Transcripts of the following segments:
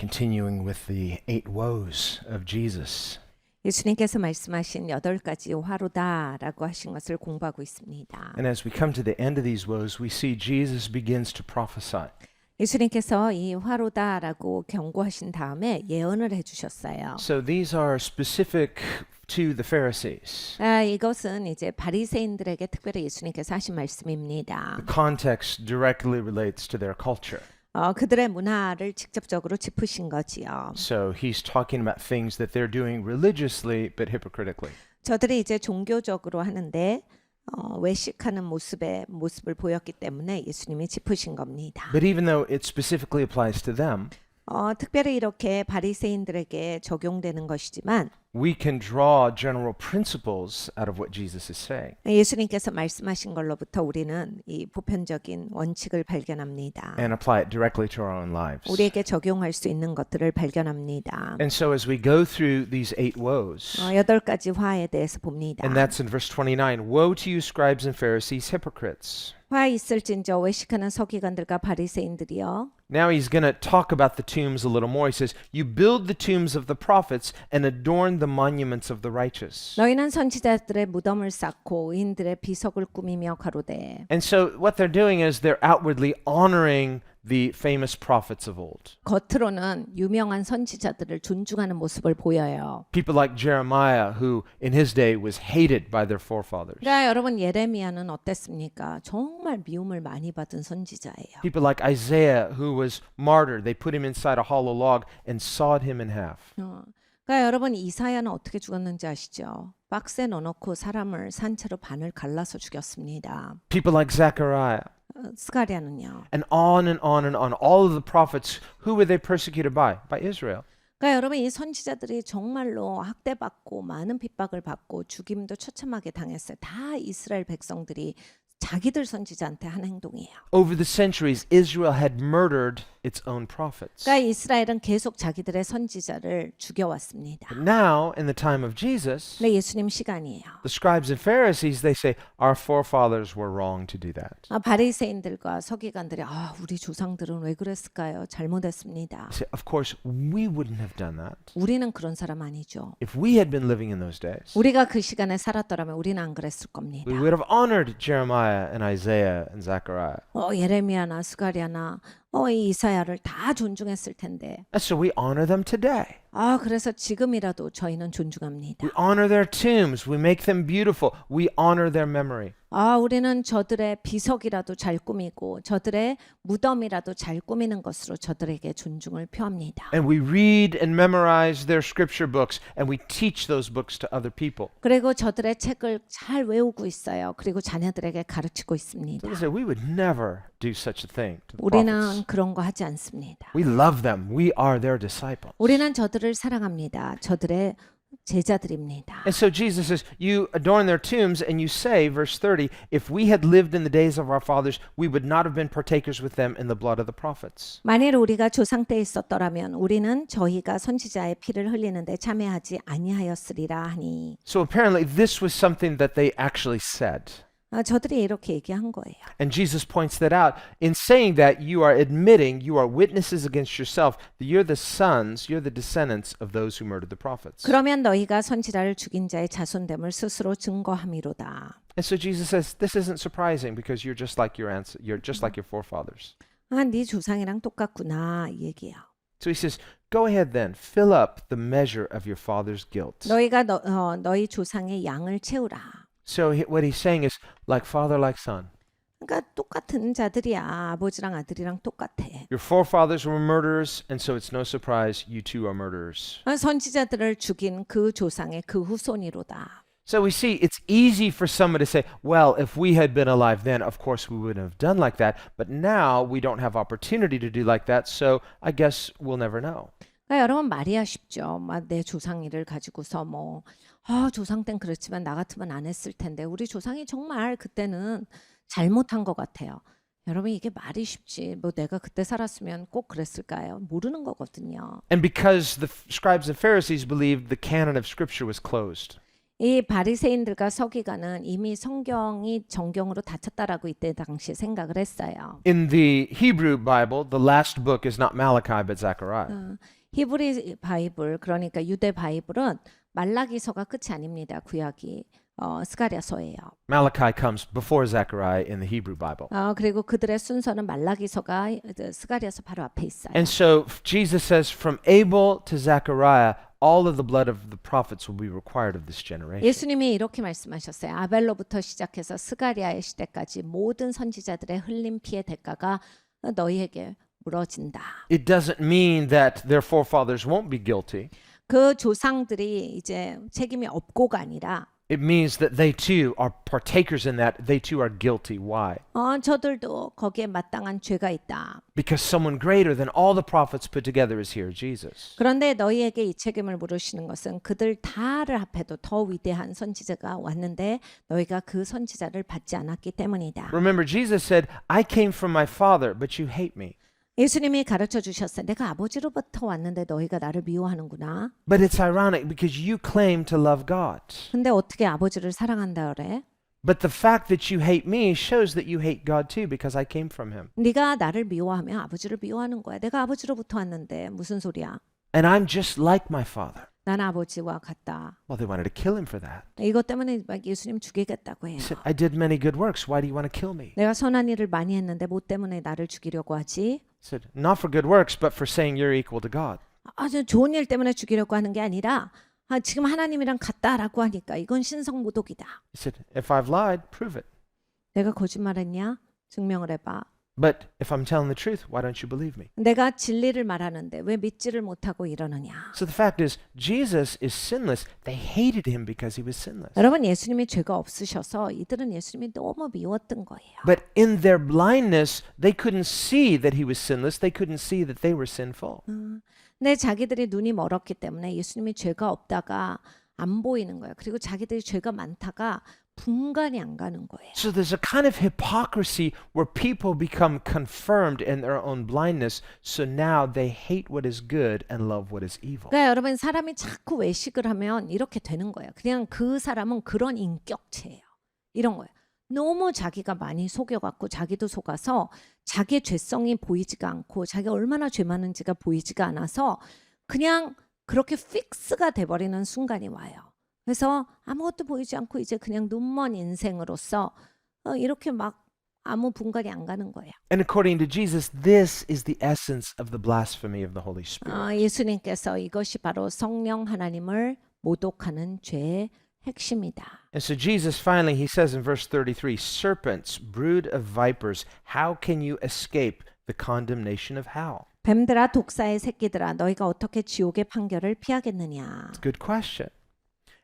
continuing with the 8 woes of Jesus. 예수님께서 말씀하신 8가지 화로다라고 하신 것을 공부하고 있습니다. And as we come to the end of these woes, we see Jesus begins to prophesy. 예수님께서 이 화로다라고 경고하신 다음에 예언을 해주셨어요. So these are specific to the Pharisees. 이것은 이제 바리새인들에게 특별히 예수님께서 하신 말씀입니다. The context directly relates to their culture. 그들의 문화를 직접적으로 짚으신 거지요. So he's talking about things that they're doing religiously but hypocritically. 저들이 이제 종교적으로 하는데 외식하는 모습을 보였기 때문에 예수님이 짚으신 겁니다. But even though it specifically applies to them, 특별히 이렇게 바리새인들에게 적용되는 것이지만 we can draw general principles out of what Jesus is saying. 예수님께서 말씀하신 걸로부터 우리는 이 보편적인 원칙을 발견합니다. And apply it directly to our own lives. 우리에게 적용할 수 있는 것들을 발견합니다. And so as we go through these 8 woes, 8가지 화에 대해서 봅니다. and that's in verse 29, woe to you scribes and Pharisees, hypocrites. 화 있을진저 외식하는 서기관들과 바리새인들이여. Now he's going to talk about the tombs a little more. He says, you build the tombs of the prophets and adorn the monuments of the righteous. 너희는 선지자들의 무덤을 쌓고 의인들의 비석을 꾸미며 가로되. And so what they're doing is they're outwardly honoring the famous prophets of old. 겉으로는 유명한 선지자들을 존중하는 모습을 보여요. People like Jeremiah, who in his day was hated by their forefathers. 그러니까 여러분 예레미야는 어땠습니까? 정말 미움을 많이 받은 선지자예요. People like Isaiah, who was martyred. They put him inside a hollow log and sawed him in half. 그러니까 여러분 이사야는 어떻게 죽었는지 아시죠? 박스에 넣어놓고 사람을 산채로 반을 갈라서 죽였습니다. People like Zechariah. 스가랴는요. And on and on and on. All of the prophets, who were they persecuted by? By Israel. 그러니까 여러분 이 선지자들이 정말로 학대받고 많은 핍박을 받고 죽임도 처참하게 당했어요. 다 이스라엘 백성들이 자기들 선지자한테 한 행동이에요. Over the centuries, Israel had murdered its own prophets. 그러니까 이스라엘은 계속 자기들의 선지자를 죽여왔습니다. But now, in the time of Jesus, 근데 예수님 시간이에요. the scribes and Pharisees, they say, our forefathers were wrong to do that. 바리새인들과 서기관들이 우리 조상들은 왜 그랬을까요? 잘못했습니다. They say, of course, we wouldn't have done that. 우리는 그런 사람 아니죠. If we had been living in those days, 우리가 그 시간에 살았더라면 우리는 안 그랬을 겁니다. we would have honored Jeremiah and Isaiah and Zechariah. 예레미야나 스가랴나 이 이사야를 다 존중했을 텐데. And so we honor them today. 그래서 지금이라도 저희는 존중합니다. We honor their tombs. We make them beautiful. We honor their memory. 우리는 저들의 비석이라도 잘 꾸미고 저들의 무덤이라도 잘 꾸미는 것으로 저들에게 존중을 표합니다. And we read and memorize their scripture books and we teach those books to other people. 그리고 저들의 책을 잘 외우고 있어요. 그리고 자녀들에게 가르치고 있습니다. So they say we would never do such a thing to the 우리는 prophets. 그런 거 하지 않습니다. We love them. We are their disciples. 우리는 저들을 사랑합니다. 저들의 제자들입니다. And so Jesus says, you adorn their tombs and you say, verse 30, if we had lived in the days of our fathers, we would not have been partakers with them in the blood of the prophets. 만일 우리가 조상 때 있었더라면 우리는 저희가 선지자의 피를 흘리는데 참여하지 아니하였으리라 하니. So apparently this was something that they actually said. 저들이 이렇게 얘기한 거예요. And Jesus points that out. In saying that, you are admitting, you are witnesses against yourself, that you're the sons, you're the descendants of those who murdered the prophets. 그러면 너희가 선지자를 죽인 자의 자손됨을 스스로 증거함이로다. And so Jesus says, this isn't surprising because you're just like you're just like your forefathers. 네 조상이랑 똑같구나 이 얘기예요. So he says, go ahead then, fill up the measure of your father's guilt. 너희가 너희 조상의 양을 채우라. So what he's saying is, like father, like son. 그러니까 똑같은 자들이야. 아버지랑 아들이랑 똑같아. Your forefathers were murderers, and so it's no surprise you too are murderers. 선지자들을 죽인 그 조상의 그 후손이로다. So we see it's easy for someone to say, well, if we had been alive then, of course we wouldn't have done like that. But now we don't have opportunity to do like that, so I guess we'll never know. 그러니까 여러분 말이야 쉽죠. 내 조상일을 가지고서 조상 땐 그렇지만 나 같으면 안 했을 텐데 우리 조상이 정말 그때는 잘못한 것 같아요. 여러분 이게 말이 쉽지. 내가 그때 살았으면 꼭 그랬을까요? 모르는 거거든요. And because the scribes and Pharisees believed the canon of Scripture was closed. 이 바리새인들과 서기관은 이미 성경이 정경으로 닫혔다라고 이때 당시 생각을 했어요. In the Hebrew Bible, the last book is not Malachi but Zechariah. 히브리 바이블 그러니까 유대 바이블은 말라기서가 끝이 아닙니다. 구약이 스가랴서예요. Malachi comes before Zechariah in the Hebrew Bible. 그리고 그들의 순서는 말라기서가 스가랴서 바로 앞에 있어요. And so Jesus says, from Abel to Zechariah, all of the blood of the prophets will be required of this generation. 예수님이 이렇게 말씀하셨어요. 아벨로부터 시작해서 스가랴의 시대까지 모든 선지자들의 흘린 피의 대가가 너희에게 물어진다. It doesn't mean that their forefathers won't be guilty. 그 조상들이 이제 책임이 없고가 아니라 It means that they too are partakers in that. They too are guilty. Why? 저들도 거기에 마땅한 죄가 있다. Because someone greater than all the prophets put together is here, Jesus. 그런데 너희에게 이 책임을 물으시는 것은 그들 다를 합해도 더 위대한 선지자가 왔는데 너희가 그 선지자를 받지 않았기 때문이다. Remember, Jesus said, I came from my Father, but you hate me. 예수님이 가르쳐 주셨어요. 내가 아버지로부터 왔는데 너희가 나를 미워하는구나. But it's ironic because you claim to love God. 근데 어떻게 아버지를 사랑한다 그래? But the fact that you hate me shows that you hate God too because I came from him. 네가 나를 미워하면 아버지를 미워하는 거야. 내가 아버지로부터 왔는데 무슨 소리야? And I'm just like my Father. 난 아버지와 같다. Well, they wanted to kill him for that. 이것 때문에 막 예수님 죽이겠다고 해요. He said, I did many good works. Why do you want to kill me? 내가 선한 일을 많이 했는데 뭐 때문에 나를 죽이려고 하지? He said, not for good works, but for saying you're equal to God. 아주 좋은 일 때문에 죽이려고 하는 게 아니라 지금 하나님이랑 같다라고 하니까 이건 신성모독이다. He said, if I've lied, prove it. 내가 거짓말했냐? 증명을 해봐. But if I'm telling the truth, why don't you believe me? 내가 진리를 말하는데 왜 믿지를 못하고 이러느냐? So the fact is, Jesus is sinless. They hated him because he was sinless. 여러분 예수님이 죄가 없으셔서 이들은 예수님이 너무 미웠던 거예요. But in their blindness, they couldn't see that he was sinless. They couldn't see that they were sinful. 근데 자기들이 눈이 멀었기 때문에 예수님이 죄가 없다가 안 보이는 거예요. 그리고 자기들이 죄가 많다가 분간이 안 가는 거예요. So there's a kind of hypocrisy where people become confirmed in their own blindness. So now they hate what is good and love what is evil. 그러니까 여러분 사람이 자꾸 외식을 하면 이렇게 되는 거예요. 그냥 그 사람은 그런 인격체예요. 이런 거예요. 너무 자기가 많이 속여갖고 자기도 속아서 자기의 죄성이 보이지가 않고 자기가 얼마나 죄 많은지가 보이지가 않아서 그냥 그렇게 픽스가 돼버리는 순간이 와요. 그래서 아무것도 보이지 않고 이제 그냥 눈먼 인생으로서 이렇게 막 아무 분간이 안 가는 거예요. And according to Jesus, this is the essence of the blasphemy of the Holy Spirit. 예수님께서 이것이 바로 성령 하나님을 모독하는 죄의 핵심이다. And so Jesus finally, he says in verse 33, serpents, brood of vipers, how can you escape the condemnation of hell? 뱀들아 독사의 새끼들아 너희가 어떻게 지옥의 판결을 피하겠느냐. It's a good question.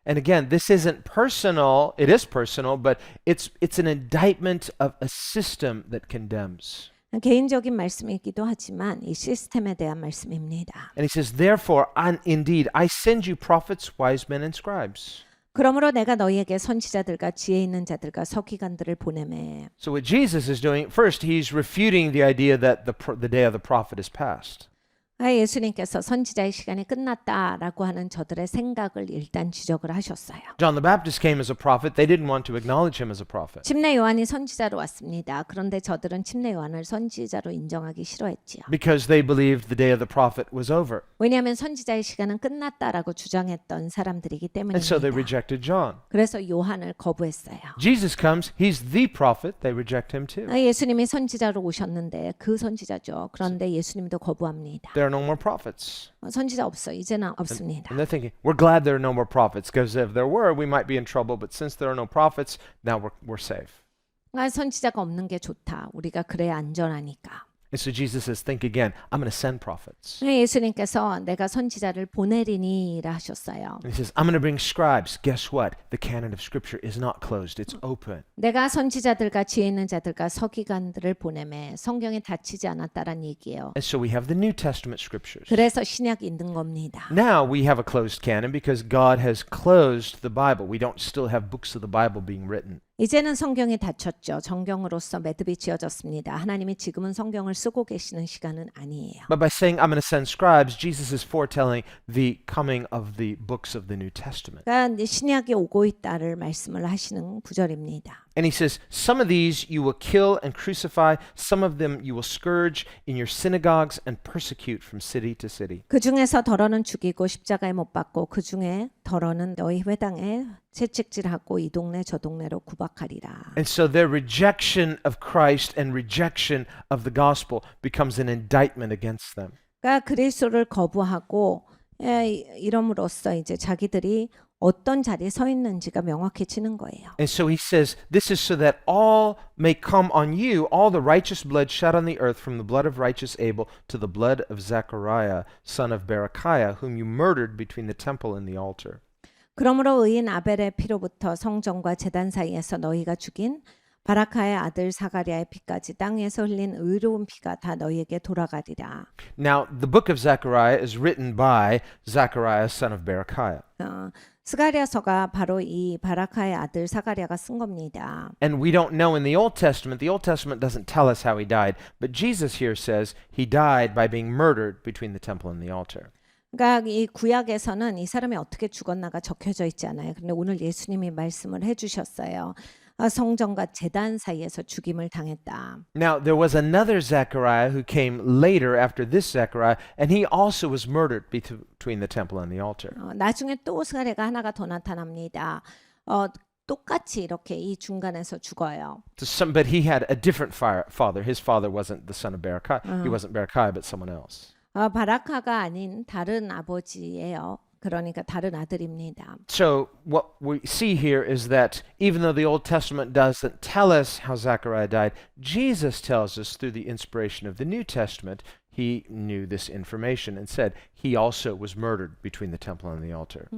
And again, this isn't personal. It is personal, but it's an indictment of a system that condemns. 개인적인 말씀이기도 하지만 이 시스템에 대한 말씀입니다. And he says, therefore, indeed, I send you prophets, wise men, and scribes. 그러므로 내가 너희에게 선지자들과 지혜 있는 자들과 서기관들을 보내매. So what Jesus is doing, first, he's refuting the idea that the day of the prophet is past. 예수님께서 선지자의 시간이 끝났다라고 하는 저들의 생각을 일단 지적을 하셨어요. John the Baptist came as a prophet. They didn't want to acknowledge him as a prophet. 침례 요한이 선지자로 왔습니다. 그런데 저들은 침례 요한을 선지자로 인정하기 싫어했지요. Because they believed the day of the prophet was over. 왜냐하면 선지자의 시간은 끝났다라고 주장했던 사람들이기 And so they 때문입니다. rejected John. 그래서 요한을 거부했어요. Jesus comes, he's the prophet. They reject him too. 예수님이 선지자로 오셨는데 그 선지자죠. 그런데 예수님도 거부합니다. There are no more prophets. 선지자 없어. 이제는 없습니다. And they're thinking, we're glad there are no more prophets, because if there were, we might be in trouble. But since there are no prophets, now we're safe. 선지자가 없는 게 좋다. 우리가 그래야 안전하니까. And so Jesus says, think again. I'm going to send prophets. 예수님께서 내가 선지자를 보내리니라 하셨어요. And he says, I'm going to bring scribes. Guess what? The canon of Scripture is not closed. It's open. 내가 선지자들과 지혜 있는 자들과 서기관들을 보내매 성경에 닫히지 않았다란 얘기예요. And so we have the New Testament Scriptures. 그래서 신약이 있는 겁니다. Now we have a closed canon because God has closed the Bible. We don't still have books of the Bible being written. 이제는 성경이 닫혔죠. 정경으로서 매듭이 지어졌습니다. 하나님이 지금은 성경을 쓰고 계시는 시간은 아니에요. But by saying, I'm going to send scribes, Jesus is foretelling the coming of the books of the New Testament. 그러니까 이제 신약이 오고 있다를 말씀을 하시는 구절입니다. And he says, some of these you will kill and crucify, some of them you will scourge in your synagogues and persecute from city to city. 그 중에서 더러는 죽이고 십자가에 못 박고 그 중에 더러는 너희 회당에 채찍질하고 이 동네 저 동네로 구박하리라. And so their rejection of Christ and rejection of the gospel becomes an indictment against them. 그러니까 그리스도를 거부하고 이름으로써 이제 자기들이 어떤 자리에 서 있는지가 명확해지는 거예요. And so he says, this is so that all may come on you, all the righteous blood shed on the earth, from the blood of righteous Abel to the blood of Zechariah, son of Berechiah, whom you murdered between the temple and the altar. 그러므로 의인 아벨의 피로부터 성전과 제단 사이에서 너희가 죽인 바라카의 아들 사가랴의 피까지 땅에서 흘린 의로운 피가 다 너희에게 돌아가리라. Now, the book of Zechariah is written by Zechariah, son of Berechiah. 스가랴서가 바로 이 바라카의 아들 사가랴가 쓴 겁니다. And we don't know in the Old Testament doesn't tell us how he died, but Jesus here says he died by being murdered between the temple and the altar. 그러니까 이 구약에서는 이 사람이 어떻게 죽었나가 적혀져 있지 않아요. 근데 오늘 예수님이 말씀을 해주셨어요. 성전과 제단 사이에서 죽임을 당했다. Now, there was another Zechariah who came later after this Zechariah, and he also was murdered between the temple and the altar. 나중에 또 스가랴가 하나가 더 나타납니다. 똑같이 이렇게 이 중간에서 죽어요. But he had a different father. His father wasn't the son of Berechiah. He wasn't Berechiah, but someone else. 바라카가 아닌 다른 아버지예요. 그러니까 다른 아들입니다. So what we see here is that even though the Old Testament doesn't tell us how Zechariah died, Jesus tells us through the inspiration of the New Testament, he knew this information and said he also was murdered between the temple and the altar.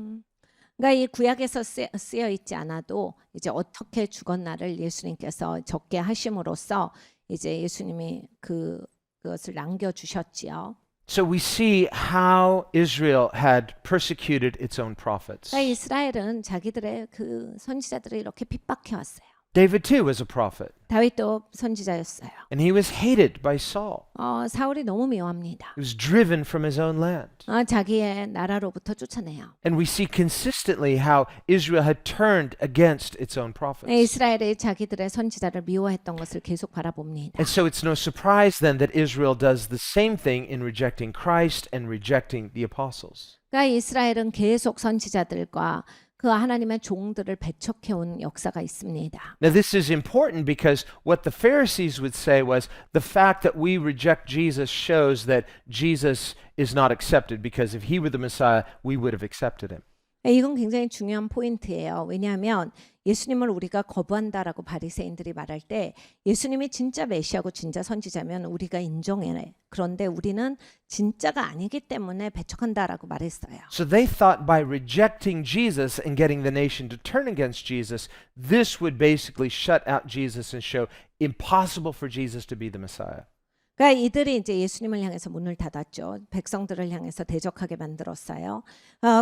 그러니까 이 구약에서 쓰여 있지 않아도 이제 어떻게 죽었나를 예수님께서 적게 하심으로써 이제 예수님이 그것을 남겨 주셨지요. So we see how Israel had persecuted its own prophets. 그러니까 이스라엘은 자기들의 그 선지자들을 이렇게 핍박해 왔어요. David too was a prophet, 다윗도 선지자였어요. and he was hated by Saul. 사울이 너무 미워합니다. He was driven from his own land. 자기의 나라로부터 쫓아내요. And we see consistently how Israel had turned against its own prophets. 이스라엘이 자기들의 선지자를 미워했던 것을 계속 바라봅니다. And so it's no surprise then that Israel does the same thing in rejecting Christ and rejecting the apostles. 그러니까 이스라엘은 계속 선지자들과 그 하나님의 종들을 배척해온 역사가 있습니다. Now this is important because what the Pharisees would say was the fact that we reject Jesus shows that Jesus is not accepted because if he were the Messiah, we would have accepted him. 이건 굉장히 중요한 포인트예요. 왜냐하면 예수님을 우리가 거부한다라고 바리새인들이 말할 때 예수님이 진짜 메시아고 진짜 선지자면 우리가 인정해. 그런데 우리는 진짜가 아니기 때문에 배척한다라고 말했어요. So they thought by rejecting Jesus and getting the nation to turn against Jesus, this would basically shut out Jesus and show impossible for Jesus to be the Messiah. 그러니까 이들이 이제 예수님을 향해서 문을 닫았죠. 백성들을 향해서 대적하게 만들었어요.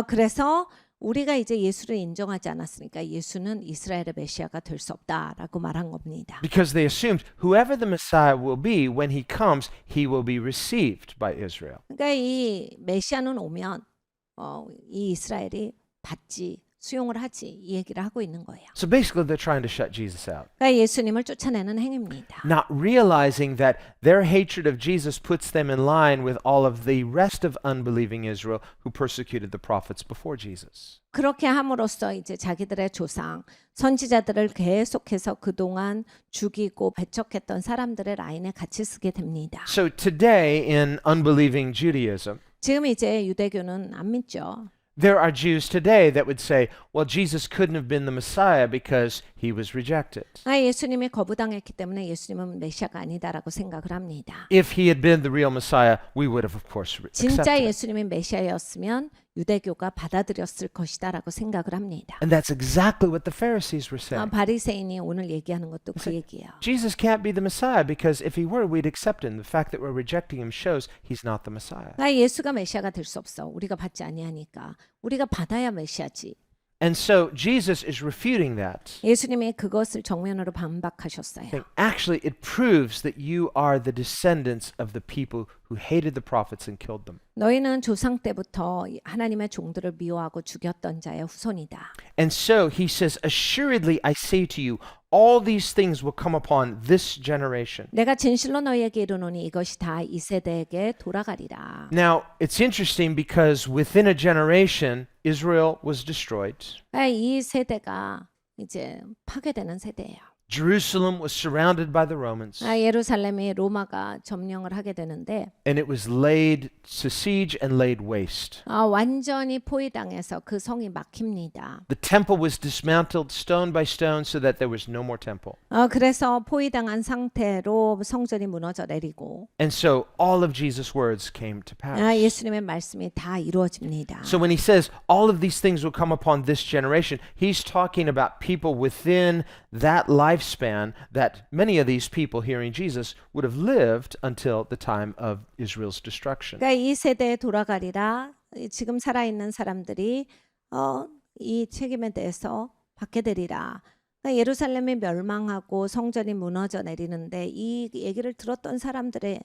그래서 우리가 이제 예수를 인정하지 않았으니까 예수는 이스라엘의 메시아가 될 수 없다라고 말한 겁니다. Because they assumed whoever the Messiah will be, when he comes, he will be received by Israel. 그러니까 이 메시아는 오면 이 이스라엘이 받지 수용을 하지 이 얘기를 하고 있는 거예요. So basically they're trying to shut Jesus out. 그러니까 예수님을 쫓아내는 행위입니다. Not realizing that their hatred of Jesus puts them in line with all of the rest of unbelieving Israel who persecuted the prophets before Jesus. 그렇게 함으로써 이제 자기들의 조상 선지자들을 계속해서 그동안 죽이고 배척했던 사람들의 라인에 같이 쓰게 됩니다. So today in unbelieving Judaism, 지금 이제 유대교는 안 믿죠. there are Jews today that would say, well, Jesus couldn't have been the Messiah because he was rejected. 예수님이 거부당했기 때문에 예수님은 메시아가 아니다라고 생각을 합니다. If he had been the real Messiah, we would have, of course, 진짜 accepted. 예수님이 메시아였으면 유대교가 받아들였을 것이다라고 생각을 합니다. And that's exactly what the Pharisees were saying. 바리새인이 오늘 얘기하는 것도 그 얘기예요. Jesus can't be the Messiah because if he were, we'd accept him. The fact that we're rejecting him shows he's not the Messiah. 예수가 메시아가 될 수 없어. 우리가 받지 아니하니까. 우리가 받아야 메시아지. And so Jesus is refuting that. 예수님이 그것을 정면으로 반박하셨어요. Saying, actually, it proves that you are the descendants of the people who hated the prophets and killed them. 너희는 조상 때부터 하나님의 종들을 미워하고 죽였던 자의 후손이다. And so he says, assuredly I say to you, all these things will come upon this generation. 내가 진실로 너희에게 이르노니 이것이 다 이 세대에게 돌아가리라. Now, it's interesting because within a generation, Israel was destroyed. 이 세대가 이제 파괴되는 세대예요. Jerusalem was surrounded by the Romans, 예루살렘이 로마가 점령을 하게 되는데 and it was laid to siege and laid waste. 완전히 포위당해서 그 성이 막힙니다. The temple was dismantled stone by stone so that there was no more temple. 그래서 포위당한 상태로 성전이 무너져 내리고 And so all of Jesus' words came to pass. 예수님의 말씀이 다 이루어집니다. So when he says all of these things will come upon this generation, he's talking about people within that lifespan that many of these people hearing Jesus would have lived until the time of Israel's destruction. 그러니까 이 세대에 돌아가리라. 지금 살아있는 사람들이 이 책임에 대해서 받게 되리라. 그러니까 예루살렘이 멸망하고 성전이 무너져 내리는데 이 얘기를 들었던 사람들의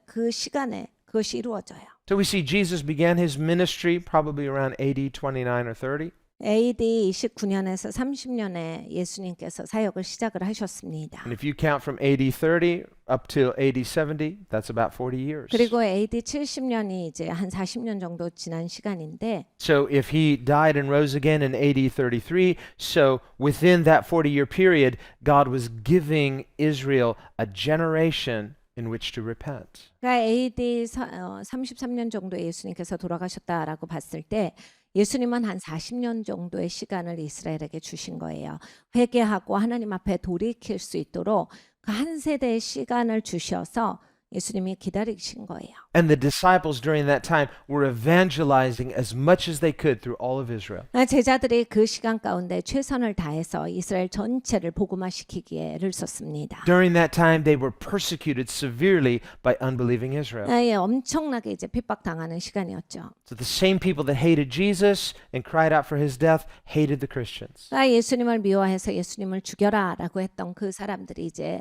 그 시간에 그것이 이루어져요. So we see Jesus began his ministry probably around AD 29 or 30. AD 29년에서 30년에 예수님께서 사역을 시작을 하셨습니다. And if you count from AD 30 up till AD 70, that's about 40 years. 그리고 AD 70년이 이제 한 40년 정도 지난 시간인데 So if he died and rose again in AD 33, so within that 40-year period, God was giving Israel a generation in which to repent. 그러니까 AD 33년 정도 예수님께서 돌아가셨다라고 봤을 때 예수님은 한 40년 정도의 시간을 이스라엘에게 주신 거예요. 회개하고 하나님 앞에 돌이킬 수 있도록 그 한 세대의 시간을 주셔서 예수님이 기다리신 거예요. And the disciples during that time were evangelizing as much as they could through all of Israel. 제자들이 그 시간 가운데 최선을 다해서 이스라엘 전체를 복음화시키기에 애를 썼습니다. During that time, they were persecuted severely by unbelieving Israel. 엄청나게 이제 핍박당하는 시간이었죠. So the same people that hated Jesus and cried out for his death hated the Christians. 예수님을 미워해서 예수님을 죽여라라고 했던 그 사람들이 이제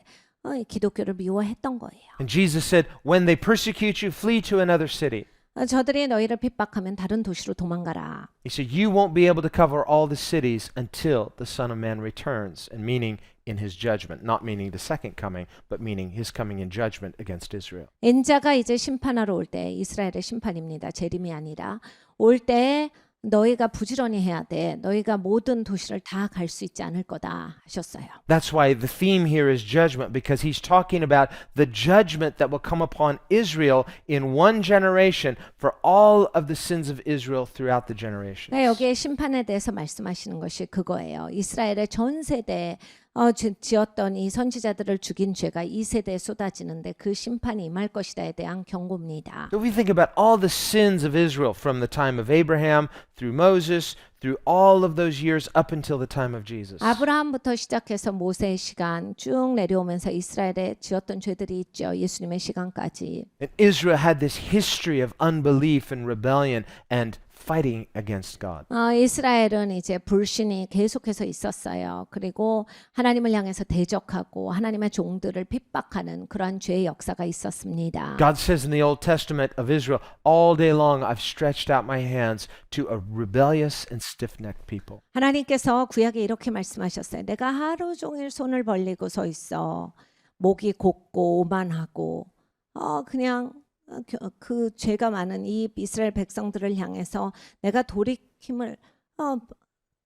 기독교를 미워했던 거예요. And Jesus said, when they persecute you, flee to another city. 저들이 너희를 핍박하면 다른 도시로 도망가라. He said, you won't be able to cover all the cities until the Son of Man returns, and meaning in his judgment, not meaning the second coming, but meaning his coming in judgment against Israel. 인자가 이제 심판하러 올 때 이스라엘의 심판입니다. 재림이 아니라 올 때 너희가 부지런히 해야 돼. 너희가 모든 도시를 다 갈 수 있지 않을 거다 하셨어요. That's why the theme here is judgment, because he's talking about the judgment that will come upon Israel in one generation for all of the sins of Israel throughout the generations. 여기에 심판에 대해서 말씀하시는 것이 그거예요. 이스라엘의 전 세대에 지었던 이 선지자들을 죽인 죄가 이 세대에 쏟아지는데 그 심판이 임할 것이다에 대한 경고입니다. So we think about all the sins of Israel from the time of Abraham through Moses, through all of those years up until the time of Jesus. 아브라함부터 시작해서 모세의 시간 쭉 내려오면서 이스라엘에 지었던 죄들이 있죠. 예수님의 시간까지. And Israel had this history of unbelief and rebellion and fighting against God. 이스라엘은 이제 불신이 계속해서 있었어요. 그리고 하나님을 향해서 대적하고 하나님의 종들을 핍박하는 그러한 죄의 역사가 있었습니다. God says in the Old Testament of Israel, all day long I've stretched out my hands to a rebellious and stiff-necked people. 하나님께서 구약에 이렇게 말씀하셨어요. 내가 하루 종일 손을 벌리고 서 있어. 목이 곧고 오만하고 그냥 그 죄가 많은 이 이스라엘 백성들을 향해서 내가 돌이킴을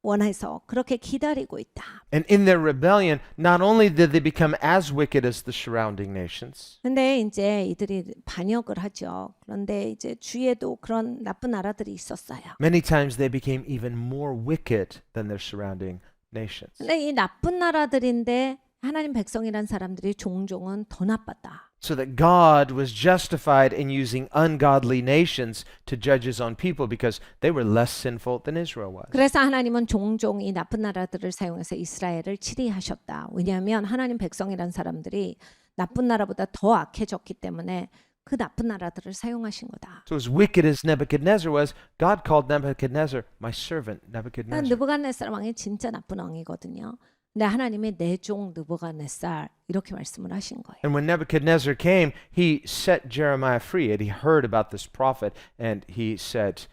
원해서 그렇게 기다리고 있다. And in their rebellion, not only did they become as wicked as the surrounding nations, 근데 이제 이들이 반역을 하죠. 그런데 이제 주위에도 그런 나쁜 나라들이 있었어요. many times they became even more wicked than their surrounding nations. 근데 이 나쁜 나라들인데 하나님 백성이란 사람들이 종종은 더 나빴다. So that God was justified in using ungodly nations to judge his own people because they were less sinful than Israel was. 그래서 하나님은 종종 이 나쁜 나라들을 사용해서 이스라엘을 치리하셨다. 왜냐하면 하나님 백성이란 사람들이 나쁜 나라보다 더 악해졌기 때문에 그 나쁜 나라들을 사용하신 거다. So as wicked as Nebuchadnezzar was, God called Nebuchadnezzar my servant Nebuchadnezzar. 느부갓네살 왕이 진짜 나쁜 왕이거든요. 근데 하나님이 내 종 느부갓네살 이렇게 말씀을 하신 거예요. And when Nebuchadnezzar came, he set Jeremiah free. And he heard about this prophet and he said,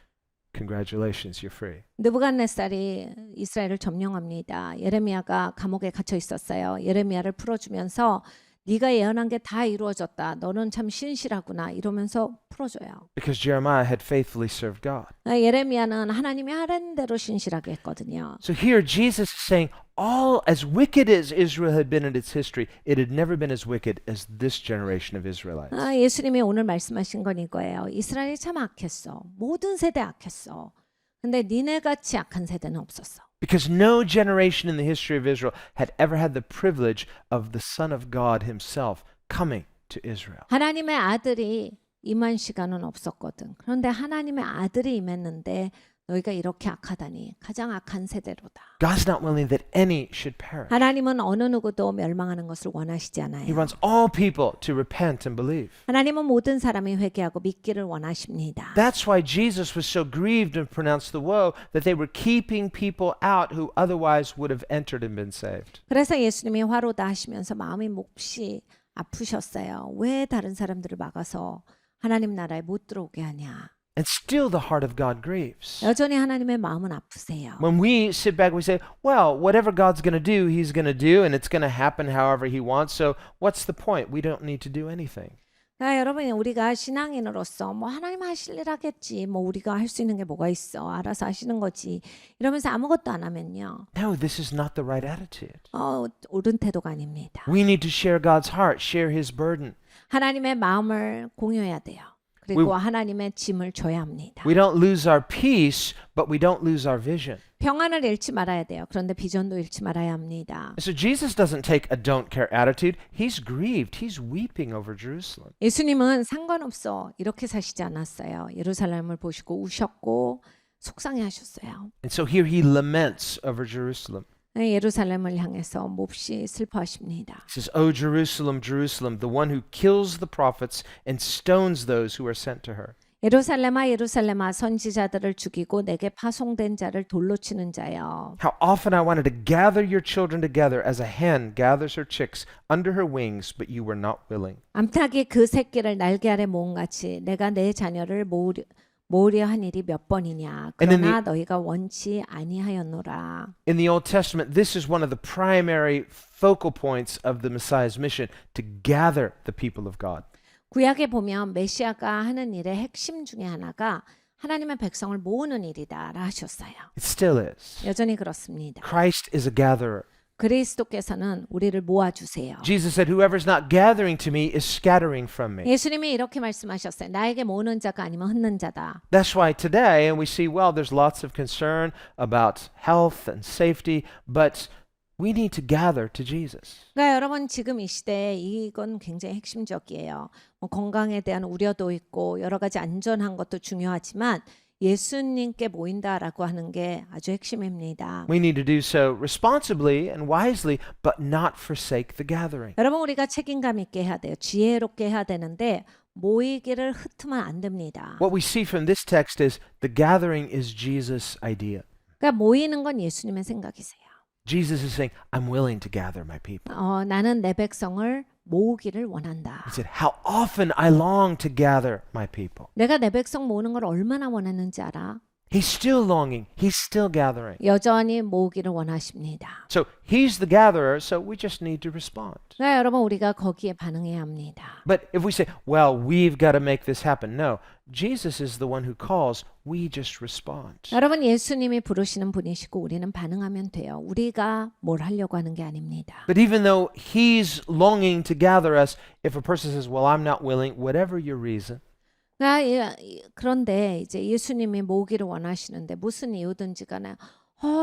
congratulations, you're free. 느부갓네살이 이스라엘을 점령합니다. 예레미야가 감옥에 gat혀 있었어요. 예레미야를 풀어주면서 네가 예언한 게 다 이루어졌다. 너는 참 신실하구나. 이러면서 풀어줘요. Because Jeremiah had faithfully served God. 예레미야는 하나님이 하라는 대로 신실하게 했거든요. So here Jesus is saying, all as wicked as Israel had been in its history, it had never been as wicked as this generation of Israelites. 예수님이 오늘 말씀하신 건 이거예요. 이스라엘이 참 악했어. 모든 세대 악했어. 근데 니네같이 악한 세대는 없었어. Because no generation in the history of Israel had ever had the privilege of the Son of God himself coming to Israel. 하나님의 아들이 임한 시간은 없었거든. 그런데 하나님의 아들이 임했는데 너희가 이렇게 악하다니 가장 악한 세대로다. God's not willing that any should perish. 하나님은 어느 누구도 멸망하는 것을 원하시지 He 않아요. wants all people to repent and believe. 하나님은 모든 사람이 회개하고 믿기를 원하십니다. That's why Jesus was so grieved and pronounced the woe that they were keeping people out who otherwise would have entered and been saved. 그래서 예수님이 화로다 하시면서 마음이 몹시 아프셨어요. 왜 다른 사람들을 막아서 하나님 나라에 못 들어오게 하냐. And still the heart of God grieves. 여전히 하나님의 마음은 아프세요. When we sit back, we say, well, whatever God's going to do, He's going to do, and it's going to happen however He wants. So what's the point? We don't need to do anything. 그러니까 여러분 우리가 신앙인으로서 뭐 하나님 하실 일 하겠지. 뭐 우리가 할 수 있는 게 뭐가 있어. 알아서 하시는 거지. 이러면서 아무것도 안 하면요. No, this is not the right attitude. 옳은 태도가 아닙니다. We need to share God's heart, share His burden. 하나님의 마음을 공유해야 돼요. 그리고 하나님의 짐을 져야 합니다. We don't lose our peace, but we don't lose our vision. 평안을 잃지 말아야 돼요. 그런데 비전도 잃지 말아야 합니다. So Jesus doesn't take a don't care attitude. He's grieved. He's weeping over Jerusalem. 예수님은 상관없어 이렇게 사시지 않았어요. 예루살렘을 보시고 우셨고 속상해하셨어요. And so here he laments over Jerusalem. 예루살렘을 향해서 몹시 슬퍼하십니다. He says, O Jerusalem, Jerusalem, the one who kills the prophets and stones those who are sent to her. 예루살렘아 예루살렘아 선지자들을 죽이고 내게 파송된 자를 돌로 치는 자여. How often I wanted to gather your children together as a hen gathers her chicks under her wings, but you were not willing. 암탉이 그 새끼를 날개 아래 모은 같이 내가 내 자녀를 모으려 한 일이 몇 번이냐. 그러나 너희가 원치 아니하였노라. In the Old Testament, this is one of the primary focal points of the Messiah's mission, to gather the people of God. 구약에 보면 메시아가 하는 일의 핵심 중에 하나가 하나님의 백성을 모으는 일이다라 하셨어요. It still is. 여전히 그렇습니다. Christ is a gatherer. 그리스도께서는 우리를 모아주세요. Jesus said, whoever's not gathering to me is scattering from me. 예수님이 이렇게 말씀하셨어요. 나에게 모으는 자가 아니면 흩는 자다. That's why today, and we see, well, there's lots of concern about health and safety, but we need to gather to Jesus. 그러니까 여러분 지금 이 시대에 이건 굉장히 핵심적이에요. 뭐 건강에 대한 우려도 있고 여러 가지 안전한 것도 중요하지만 예수님께 모인다라고 하는 게 아주 핵심입니다. We need to do so responsibly and wisely, but not forsake the gathering. 여러분 우리가 책임감 있게 해야 돼요. 지혜롭게 해야 되는데 모이기를 흩으면 안 됩니다. What we see from this text is the gathering is Jesus' idea. 그러니까 모이는 건 예수님의 생각이세요. Jesus is saying, I'm willing to gather my people. 나는 내 백성을 모으기를 원한다. He said, how often I long to gather my people. 내가 내 백성 모으는 걸 얼마나 원했는지 알아? He's still longing. He's still gathering. 여전히 모으기를 원하십니다. So he's the gatherer, so we just need to respond. 그러니까 여러분 우리가 거기에 반응해야 합니다. But if we say, well, we've got to make this happen. No, Jesus is the one who calls. We just respond. 여러분 예수님이 부르시는 분이시고 우리는 반응하면 돼요. 우리가 뭘 하려고 하는 게 아닙니다. But even though he's longing to gather us, if a person says, well, I'm not willing, whatever your reason, 그런데 이제 예수님이 모으기를 원하시는데 무슨 이유든지 간에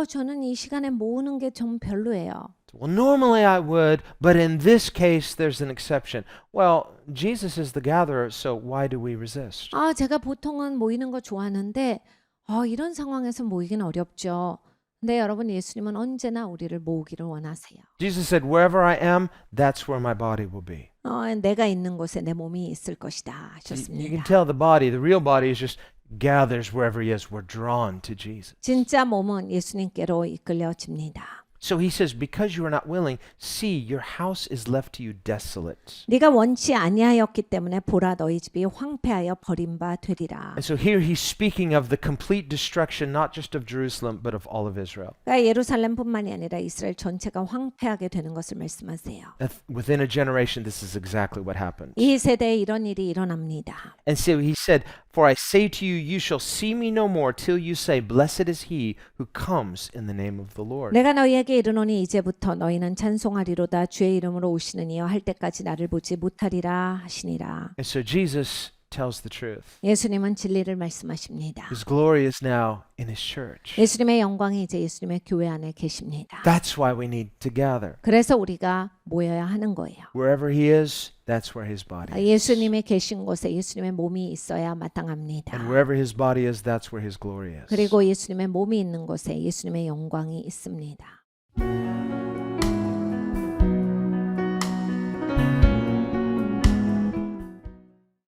저는 이 시간에 모으는 게 좀 별로예요. well, normally I would, but in this case, there's an exception. Well, Jesus is the gatherer, so why do we resist? 제가 보통은 모이는 거 좋아하는데 이런 상황에서 모이긴 어렵죠. 근데 여러분 예수님은 언제나 우리를 모으기를 원하세요. Jesus said, wherever I am, that's where my body will be. 내가 있는 곳에 내 몸이 있을 것이다 You can 하셨습니다. tell the real body is just gathers wherever he is. We're drawn to Jesus. 진짜 몸은 예수님께로 이끌려집니다. So he says, because you are not willing, see, your house is left to you desolate. 네가 원치 아니하였기 때문에 보라 너희 집이 황폐하여 버림바 되리라. And so here he's speaking of the complete destruction, not just of Jerusalem, but of all of Israel. 그러니까 예루살렘뿐만이 아니라 이스라엘 전체가 황폐하게 되는 것을 말씀하세요. Within a generation, this is exactly what happened. 이 세대에 이런 일이 일어납니다. And so he said, for I say to you, you shall see me no more till you say, blessed is he who comes in the name of the Lord. 내가 너희에게 이르노니 이제부터 너희는 찬송하리로다 주의 이름으로 오시는 이여 할 때까지 나를 보지 못하리라 하시니라. And so Jesus tells the truth. 예수님은 진리를 말씀하십니다. His glory is now in his church. 예수님의 영광이 이제 예수님의 교회 안에 계십니다. That's why we need to gather. 그래서 우리가 모여야 하는 거예요. Wherever he is, that's where his body is. 예수님이 계신 곳에 예수님의 몸이 있어야 마땅합니다. And wherever his body is, that's where his glory is. 그리고 예수님의 몸이 있는 곳에 예수님의 영광이 있습니다.